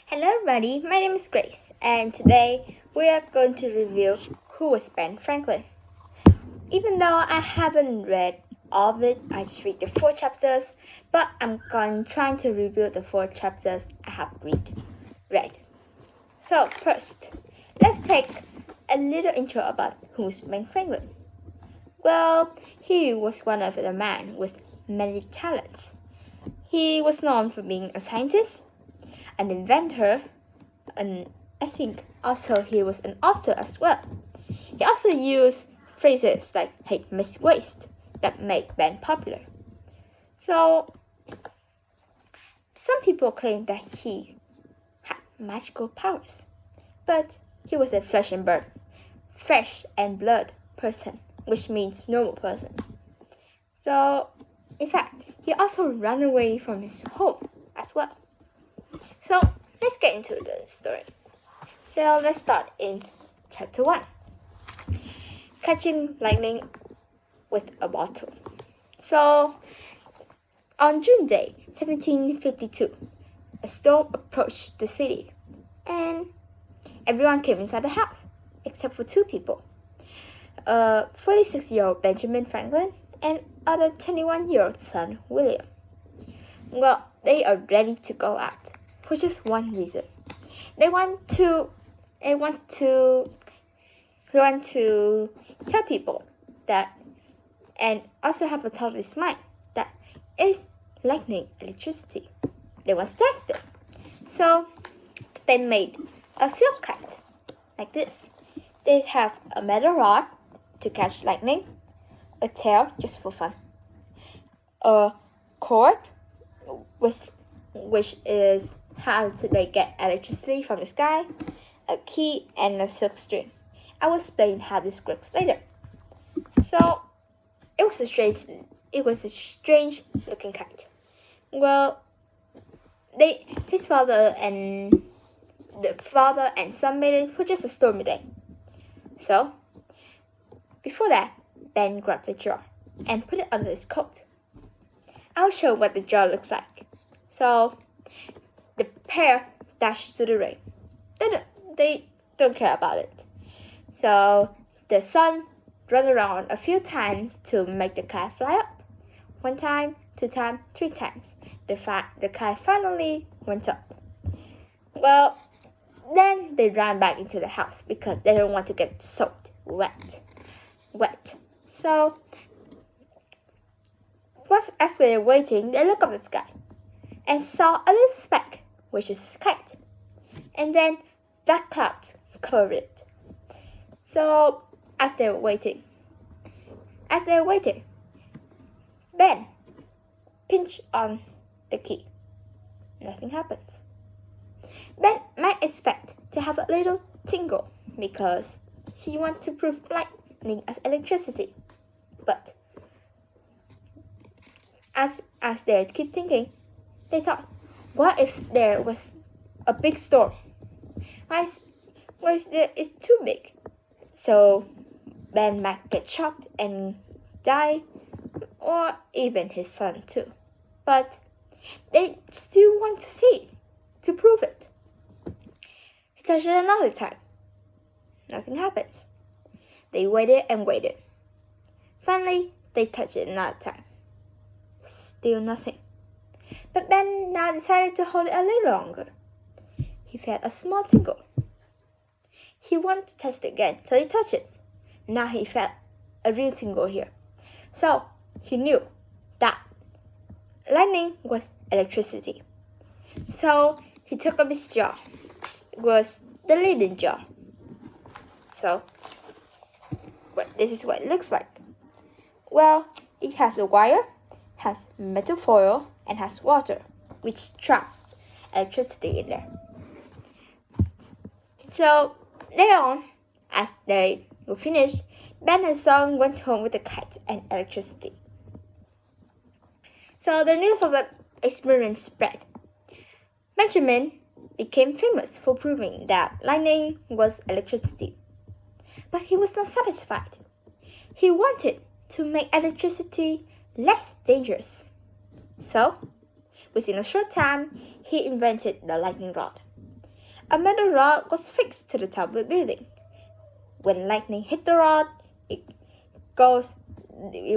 Hello everybody, my name is Grace, and today we are going to review Who was Ben Franklin. Even though I haven't read all of it, I just read the 4 chapters, but I'm trying to review the 4 chapters I have read. So first, let's take a little intro about who was Ben Franklin. Well, he was one of the men with many talents. He was known for being a scientist, an inventor, and I think also he was an author as well. He also used phrases like hate miss waste that make Ben popular. So some people claim that he had magical powers, but he was a flesh and blood person, which means normal person. So in fact, he also ran away from his home as well. So let's get into the story. So let's start in chapter 1. Catching lightning with a bottle. So on June Day, 1752, a storm approached the city, and everyone came inside the house, except for 2 people. 46-year-old Benjamin Franklin and other 21-year-old son William. Well, they are ready to go out for just one reason. They want to tell people that, and also have a thought of this mind, that is lightning electricity. They want to test it. So they made a silk kite like this. They have a metal rod to catch lightning, a tail just for fun, a cord which is how they get electricity from the sky, a key, and a silk string. I will explain how this works later. So it was a strange looking kite. Well, his father and son made it for just a stormy day. So before that, Ben grabbed the jar and put it under his coat. I'll show what the jar looks like. So the pair dashed to the rain. They don't care about it. So the son ran around a few times to make the kite fly up. 1 time, 2 times, 3 times. The kite finally went up. Well, then they ran back into the house because they don't want to get soaked wet. So as they were waiting, they looked up the sky and saw a little speck, which is a kite. And then black clouds covered it. So as they were waiting, Ben pinched on the key. Nothing happens. Ben might expect to have a little tingle because he wants to prove lightning as electricity. But as they keep thinking, they thought, what if there was a big storm? It's too big. So Ben might get shocked and die, or even his son too. But they still want to see, to prove it. He touched it another time. Nothing happens. They waited and waited. Finally, they touched it another time. Still nothing. But Ben now decided to hold it a little longer. He felt a small tingle. He wanted to test it again, so he touched it. Now he felt a real tingle here. So he knew that lightning was electricity. So he took up his jar. It was the Leyden jar. So this is what it looks like. Well, it has a wire, has metal foil, and has water, which trap electricity in there. So later on, as they were finished, Ben and son went home with the kite and electricity. So the news of the experiment spread. Benjamin became famous for proving that lightning was electricity. But he was not satisfied. He wanted to make electricity less dangerous. So, within a short time, he invented the lightning rod. A metal rod was fixed to the top of the building. When lightning hit the rod, it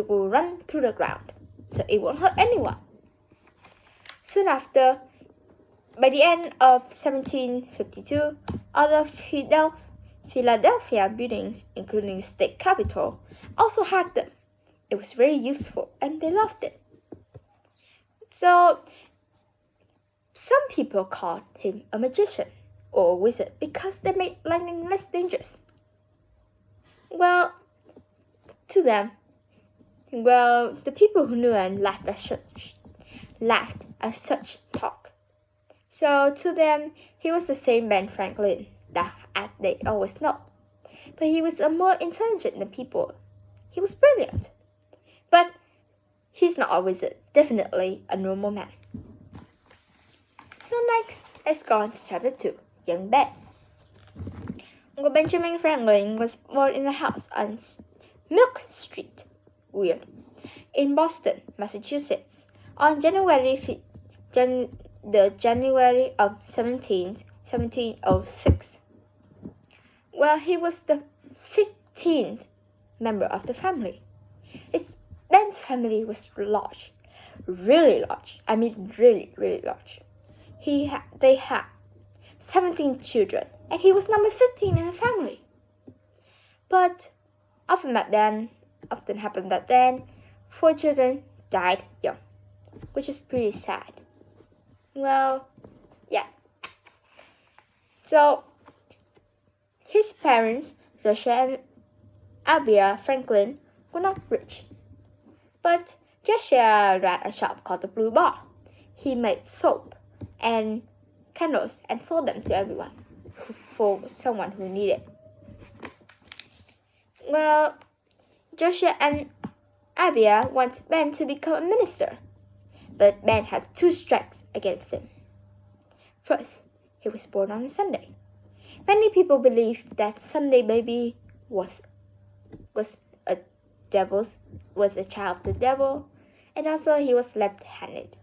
will run through the ground, so it won't hurt anyone. Soon after, by the end of 1752, other Philadelphia buildings, including the state capitol, also had them. It was very useful and they loved it. So, some people called him a magician or a wizard because they made lightning less dangerous. Well, the people who knew him laughed at such talk. So to them, he was the same Ben Franklin that they always know. But he was more intelligent than people. He was brilliant. But he's not a wizard, definitely a normal man. So next, let's go on to chapter 2, Young Ben. Uncle Benjamin Franklin was born in a house on Milk Street, in Boston, Massachusetts, on January of 1706. Well, he was the 15th member of the family. Ben's family was large, really large. I mean, really, really large. They had 17 children, and he was number 15 in the family. But often happened that then, 4 children died young, which is pretty sad. Well, yeah. So, his parents, Josiah and Abia Franklin, were not rich. But Josiah ran a shop called the Blue Bar. He made soap and candles and sold them to everyone, for someone who needed. Well, Josiah and Abia wanted Ben to become a minister, but Ben had 2 strikes against him. First, he was born on a Sunday. Many people believed that Sunday baby was a child of the devil, and also he was left-handed.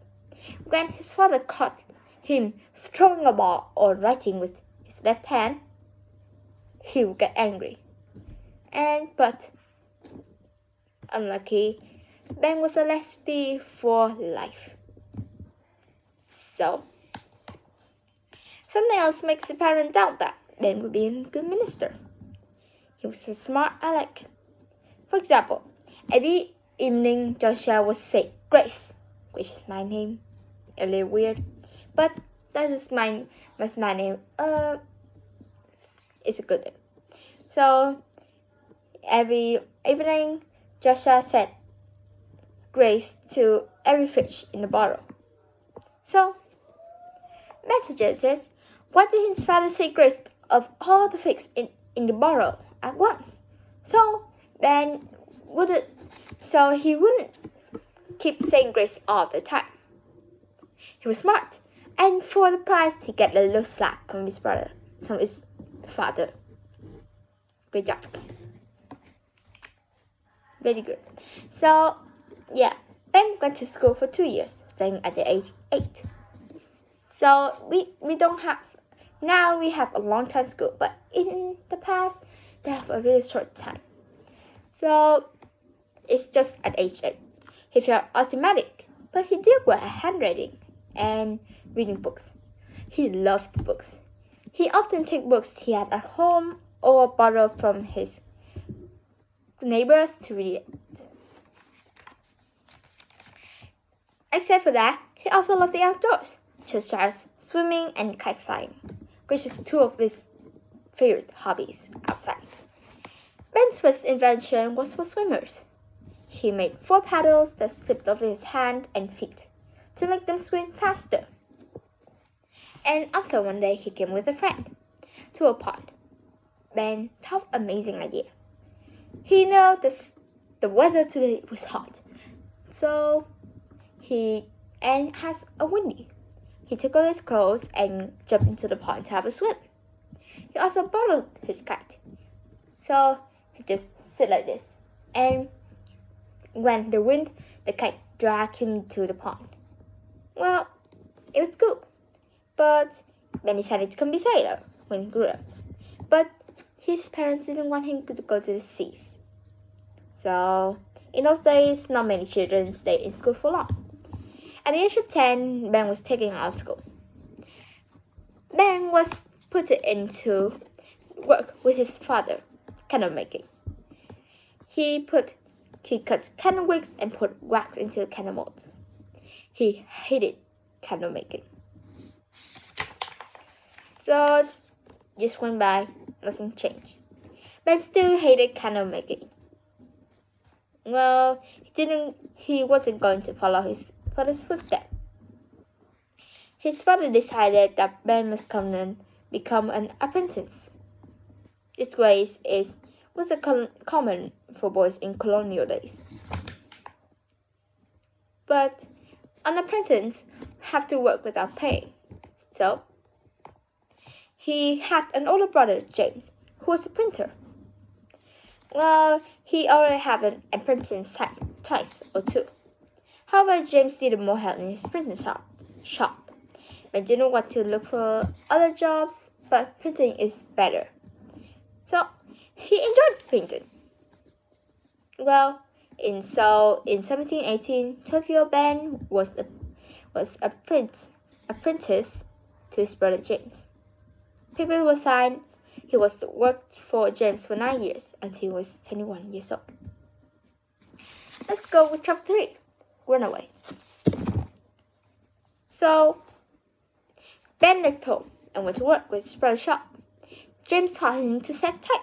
When his father caught him throwing a ball or writing with his left hand, he would get angry. But unlucky, Ben was a lefty for life. So, something else makes the parent doubt that Ben would be a good minister. He was a smart aleck. For example, every evening Joshua would say Grace, which is my name. A little weird, but that is my name. It's a good name. So every evening, Joshua said grace to every fish in the bottle. So Ben suggested, why did his father say grace of all the fish in the bottle at once? So he wouldn't keep saying grace all the time. He was smart, and for the prize, he got a little slap from his father. Great job. Very good. So, yeah, Ben went to school for 2 years, starting at the age 8. So now we have a long time school, but in the past, they have a really short time. So, it's just at age 8. He felt automatic, but he did well at handwriting and reading books. He loved books. He often took books he had at home or borrowed from his neighbors to read it. Except for that, he also loved the outdoors, such as swimming and kite flying, which is 2 of his favorite hobbies outside. Ben's first invention was for swimmers. He made 4 paddles that slipped over his hand and feet to make them swim faster. And also one day he came with a friend to a pond. Ben thought of an amazing idea. He knew the weather today was hot, so has a windy. He took off his clothes and jumped into the pond to have a swim. He also borrowed his kite, so he just sit like this, and when the kite dragged him to the pond. Well, it was good, but Ben decided to become a sailor when he grew up. But his parents didn't want him to go to the seas. So, in those days, not many children stayed in school for long. At the age of 10, Ben was taken out of school. Ben was put into work with his father, candle making. He cut candle wicks and put wax into the candle molds. He hated candle making. So, just went by, nothing changed. Ben still hated candle making. Well, he wasn't going to follow his father's footsteps. His father decided that Ben must become an apprentice. This was common for boys in colonial days. But an apprentice have to work without paying. So, he had an older brother, James, who was a printer. Well, he already had an apprentice twice or two. However, James needed more help in his printing shop. Ben didn't want to look for other jobs, but printing is better. So, he enjoyed painting. Well, in 1718, 12-year-old Ben was apprentice to his brother James. Papers were signed. He worked for James for 9 years until he was 21 years old. Let's go with chapter 3, Runaway. So, Ben left home and went to work with his brother's shop. James taught him to set type.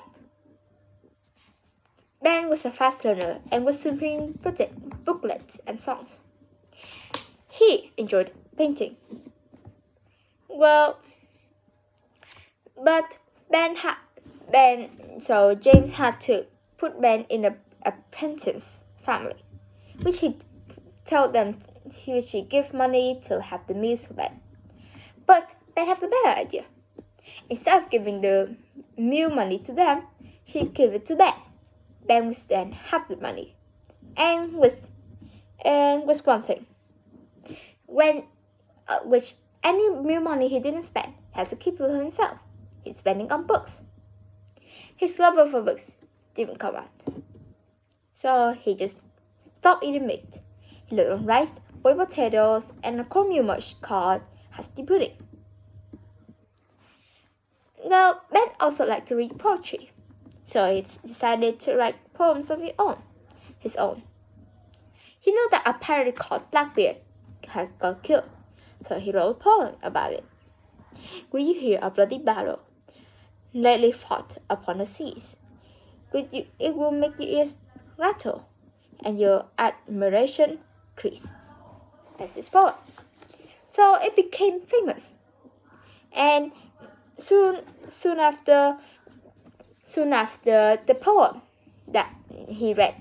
Ben was a fast learner and was soon printing booklets and songs. He enjoyed painting. Well, but James had to put Ben in an apprentice family, which he give money to have the meals for Ben. But Ben had the better idea. Instead of giving the meal money to them, she gave it to Ben. Ben would then have the money. And with one thing, which any meal money he didn't spend, he had to keep it for himself. He's spending on books. His love for books didn't come out. So he just stopped eating meat. He lived on rice, boiled potatoes, and a cornmeal mush called hasty pudding. Now, Ben also liked to read poetry, so he decided to write poems of his own. He knew that a pirate called Blackbeard has got killed, so he wrote a poem about it. Will you hear a bloody battle lately fought upon the seas? It will make your ears rattle and your admiration increase. That's his poem. So it became famous, and soon after the poem that he read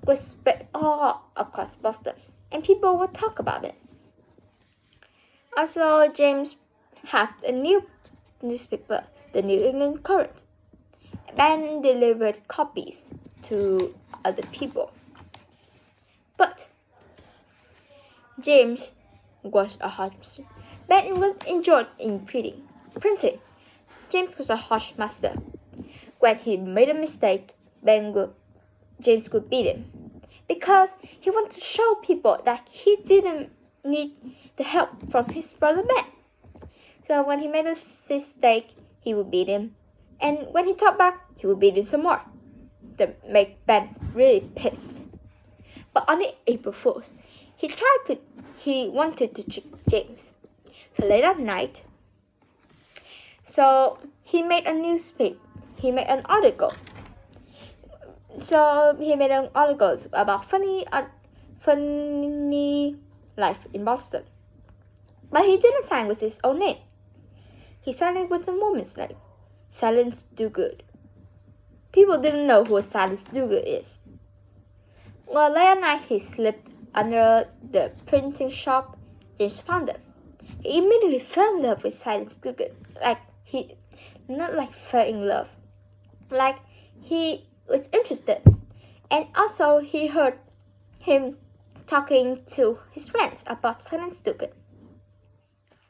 was spread all across Boston, and people would talk about it. Also, James had a new newspaper, the New England Courant. Ben delivered copies to other people. But James was a harsh. Ben was enjoyed in printing. James was a harsh master. When he made a mistake, James would beat him, because he wanted to show people that he didn't need the help from his brother Ben. So when he made a mistake, he would beat him, and when he talked back, he would beat him some more. That made Ben really pissed. But on the April Fool's, he wanted to trick James. So late at night, he made an article. So he made an article about funny life in Boston. But he didn't sign with his own name. He signed it with a woman's name, Silence Dogood. People didn't know who Silence Dogood is. Well, late at night, he slipped under the printing shop. James found him. He immediately fell in love with Silence Dogood. Not like fell in love. Like he was interested. And also he heard him talking to his friends about Silence Dogood.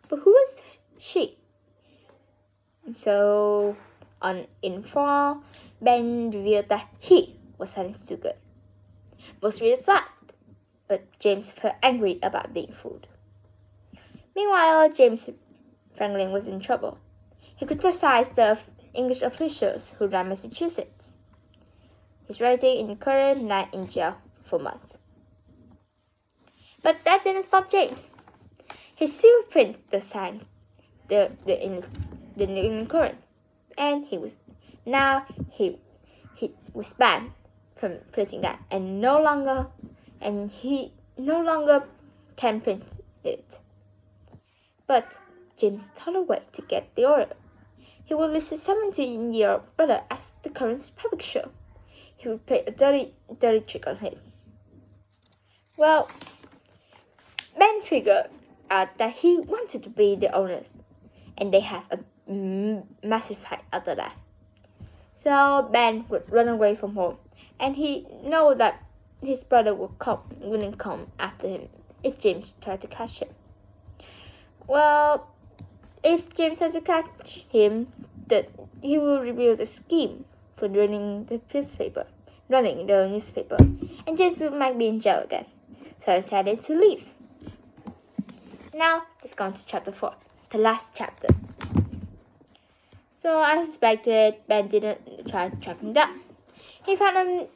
But who was she? So, in fall, Ben revealed that he was selling too good. Most readers laughed, but James felt angry about being fooled. Meanwhile, James Franklin was in trouble. He criticized the English officials who ran Massachusetts. His writing incurred night in jail for months. But that didn't stop James. He still printed the signs, the New England Courant, and he was banned from printing that, and he no longer can print it. But James thought a way to get the order. He would list his 17-year-old brother as the current publisher. He would play a dirty trick on him. Well, Ben figured out that he wanted to be the owners, and they have a massive fight after that. So Ben would run away from home, and he knew that his brother wouldn't come after him if James tried to catch him. Well, if James had to catch him, that he will reveal the scheme for running the newspaper, and James might be in jail again. So he decided to leave. Now let's go on to chapter 4, the last chapter. So as expected, Ben didn't try to track him down. He found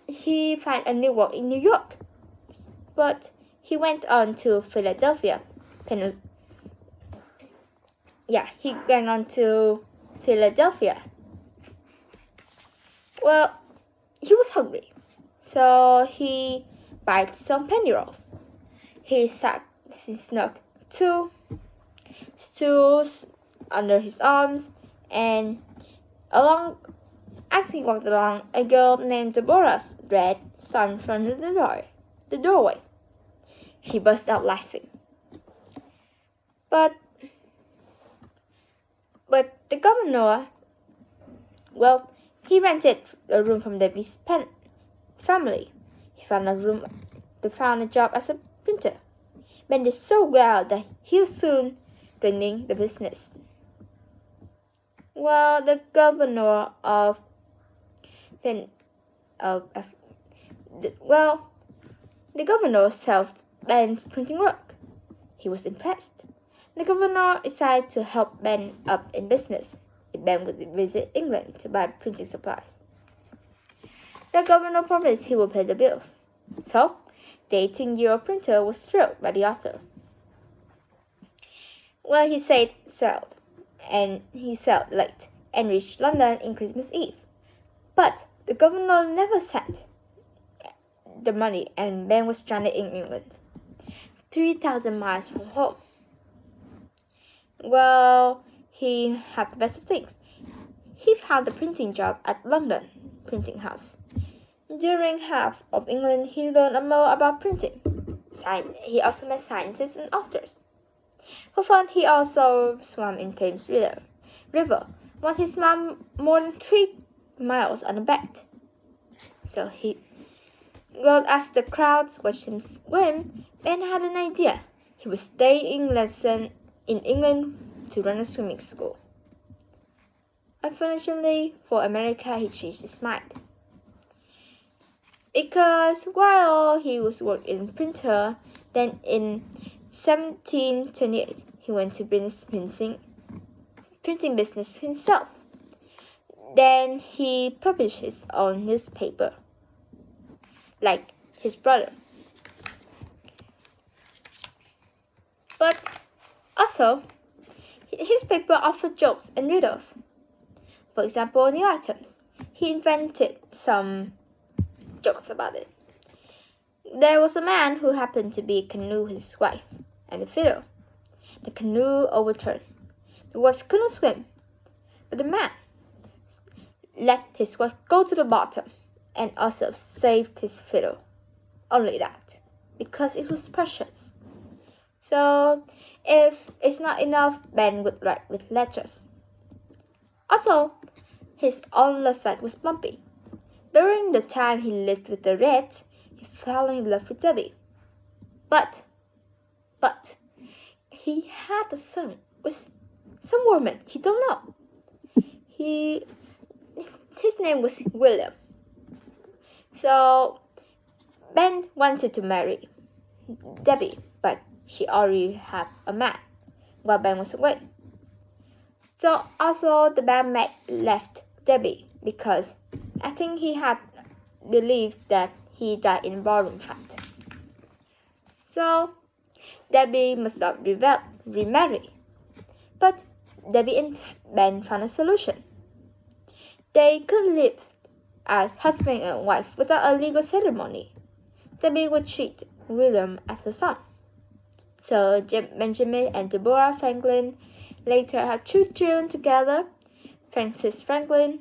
a new work in New York, but he went on to Philadelphia. Well, he was hungry, so he bought some penny rolls. He snuck 2 stools under his arms, and as he walked along, a girl named Deborah read "Son" from the doorway. She burst out laughing. But the governor, well, he rented a room from the family. He found a job as a printer. Ben did so well that he was soon running the business. Well, the governor saw Ben's printing work. He was impressed. The governor decided to help Ben up in business if Ben would visit England to buy printing supplies. The governor promised he would pay the bills. So, the 18-year-old printer was thrilled by the offer. Well, he sailed late and reached London on Christmas Eve. But the governor never sent the money, and Ben was stranded in England, 3,000 miles from home. Well, he had the best of things. He found a printing job at London Printing House. During half of England, he learned more about printing. He also met scientists and authors. For fun, he also swam in Thames River. Once he swam more than 3 miles on a bet. So as the crowds watched him swim, Ben had an idea. He would stay in England to run a swimming school. Unfortunately for America, he changed his mind. Because while he was working in printer, then in 1728, he went to printing business himself. Then he published his own newspaper, like his brother. But also, his paper offered jokes and riddles. For example, new items. He invented some jokes about it. There was a man who happened to be a canoe with his wife and a fiddle. The canoe overturned. The wife couldn't swim, but the man let his wife go to the bottom and also saved his fiddle. Only that, because it was precious. So, if it's not enough, Ben would write with letters. Also, his own love life was bumpy. During the time he lived with the Reds, he fell in love with Debbie. But he had a son with some woman he don't know. his name was William. So Ben wanted to marry Debbie, but she already had a man while Ben was away. So also the bandmate left Debbie because I think he had believed that he died in a ballroom fight. So Debbie must not remarry. But Debbie and Ben found a solution. They could live as husband and wife without a legal ceremony. Debbie would treat William as a son. So Benjamin and Deborah Franklin later had 2 children together, Francis Franklin,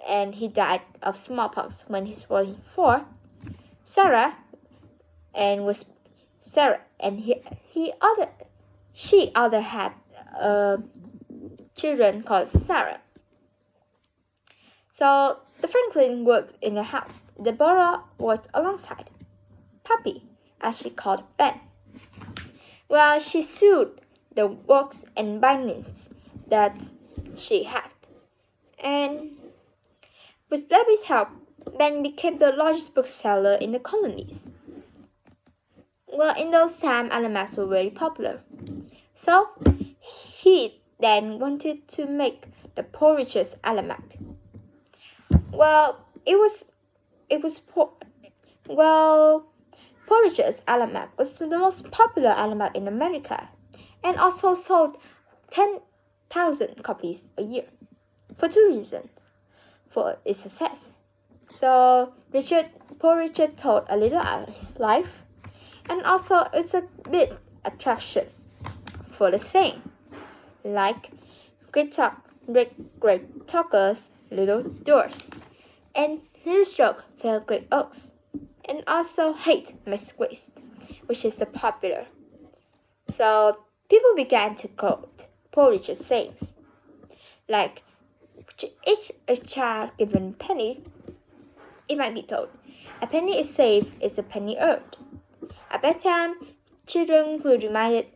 and he died of smallpox when he was 44. She had children called Sarah. So the Franklin worked in the house. Deborah worked alongside Pappy, as she called Ben. Well, she sewed the works and bindings that she had. And with Debbie's help, Ben became the largest bookseller in the colonies. Well, in those times, almanacs were very popular. So he then wanted to make the Poor Richard's Almanac. Well, Poor Richard's Almanac was the most popular almanac in America, and also sold 10,000 copies a year, for 2 reasons: for its success. So Poor Richard told a little of his life, and also it's a big attraction for the saying, like great talkers, little doors, and little stroke fell great oaks, and also hate makes waste, which is the popular. So people began to quote Poor Richard's sayings, like each a child given a penny, it might be told, a penny is saved is a penny earned. At bedtime, children were reminded,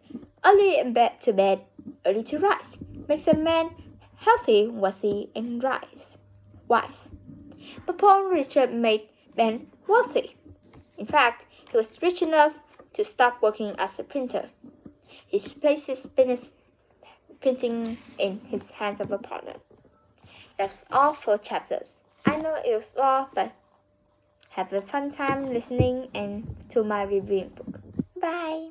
early in bed to bed, early to rise, makes a man healthy, wealthy, and wise. But Poor Richard made Ben wealthy. In fact, he was rich enough to stop working as a printer. He placed his business printing in his hands of a partner. That's all 4 chapters. I know it was long, but have a fun time listening and to my reviewing book. Bye!